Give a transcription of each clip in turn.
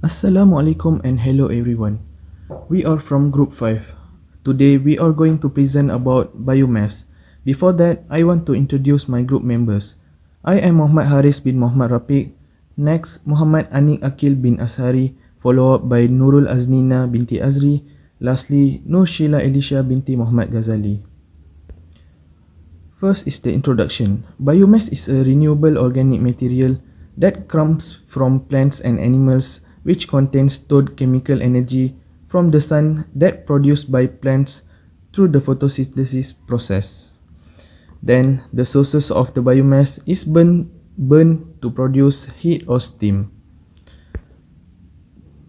Assalamualaikum and hello everyone. We are from group 5. Today we are going to present about biomass. Before that, I want to introduce my group members. I am Mohmad Haris bin Mohmad RAPICK. Next, Muhammad ANIQ AQIL bin ASHARI, followed by NURUL AZNIENA binti AZRI. Lastly, SHEILA ELLYSYA binti Mohmad GHAZALI. First is the introduction. Biomass is a renewable organic material that comes from plants and animals which contains stored chemical energy from the sun that produced by plants through the photosynthesis process. Then the sources of the biomass is burned to produce heat or steam.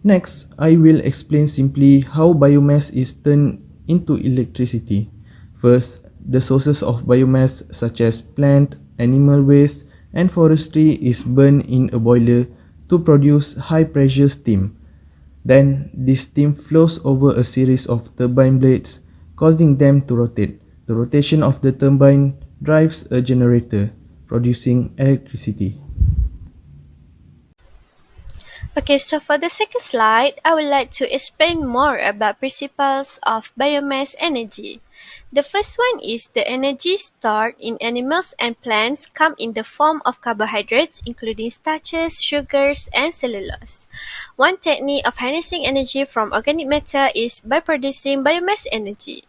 Next, I will explain simply how biomass is turned into electricity. First, the sources of biomass such as plant, animal waste, and forestry is burned in a boiler to produce high pressure steam. Then, this steam flows over a series of turbine blades, causing them to rotate. The rotation of the turbine drives a generator, producing electricity. Okay, so for the second slide, I would like to explain more about principles of biomass energy. The first one is the energy stored in animals and plants come in the form of carbohydrates including starches, sugars, and cellulose. One technique of harnessing energy from organic matter is by producing biomass energy.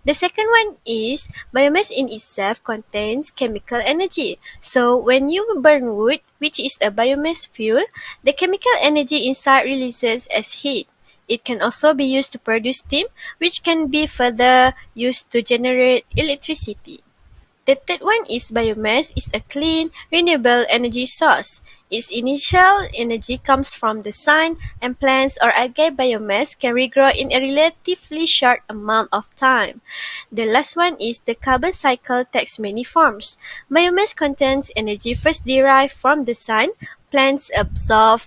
The second one is biomass in itself contains chemical energy. So when you burn wood, which is a biomass fuel, the chemical energy inside releases as heat. It can also be used to produce steam, which can be further used to generate electricity. The third one is biomass is a clean, renewable energy source. Its initial energy comes from the sun, and plants or algae biomass can regrow in a relatively short amount of time. The last one is the carbon cycle takes many forms. Biomass contains energy first derived from the sun. Plants absorb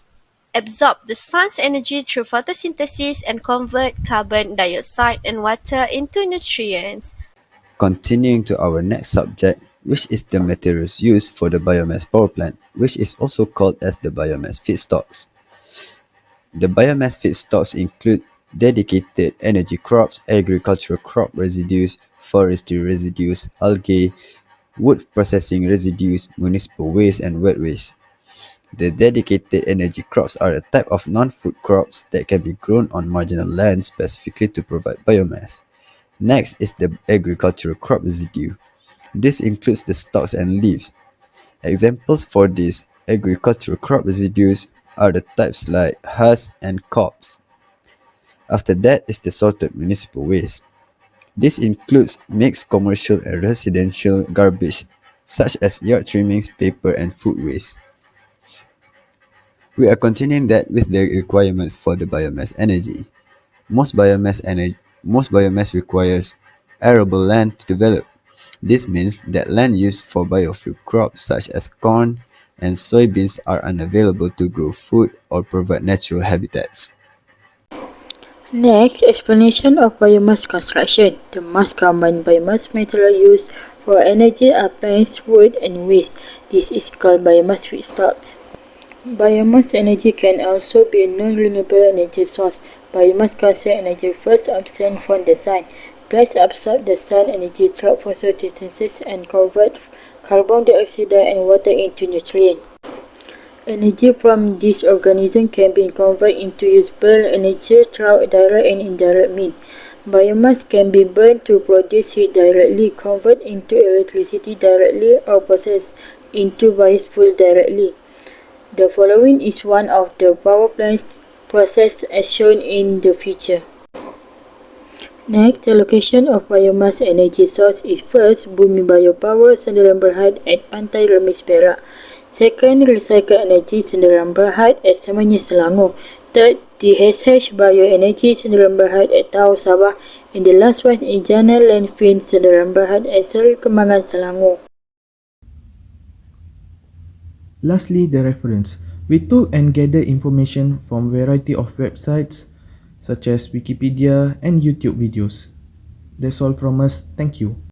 the sun's energy through photosynthesis and convert carbon dioxide and water into nutrients. Continuing to our next subject, which is the materials used for the biomass power plant, which is also called as the biomass feedstocks. The biomass feedstocks include dedicated energy crops, agricultural crop residues, forestry residues, algae, wood processing residues, municipal waste, and wet waste. The dedicated energy crops are a type of non-food crops that can be grown on marginal land specifically to provide biomass. Next is the agricultural crop residue. This includes the stalks and leaves. Examples for these agricultural crop residues are the types like husk and cobs. After that is the sorted municipal waste. This includes mixed commercial and residential garbage such as yard trimmings, paper, and food waste. We are continuing that with the requirements for the biomass energy. Most biomass requires arable land to develop. This means that land used for biofuel crops such as corn and soybeans are unavailable to grow food or provide natural habitats. Next, explanation of biomass construction. The mass combined biomass material used for energy are plants, wood, and waste. This is called biomass feedstock. Biomass energy can also be a non-renewable energy source. Biomass consumes energy first obtained from the sun. Plants absorb the sun energy through photosynthesis and convert carbon dioxide and water into nutrients. Energy from these organisms can be converted into usable energy through direct and indirect means. Biomass can be burned to produce heat directly, convert into electricity directly, or processed into biofuel directly. The following is one of the power plants processed as shown in the figure. Next, the location of biomass energy source is first, Bumi Biopower Sendaran Berhad at Pantai Remis Perak. Second, Recycle Energy Sendaran Berhad at Semenya Selangor. Third, DHH Bioenergy Sendaran Berhad at Tau Sabah. And the last one is Jana Landfill Sendaran Berhad at Seri Kembangan Selangor. Lastly, the reference. We took and gathered information from variety of websites such as Wikipedia and YouTube videos. That's all from us. Thank you.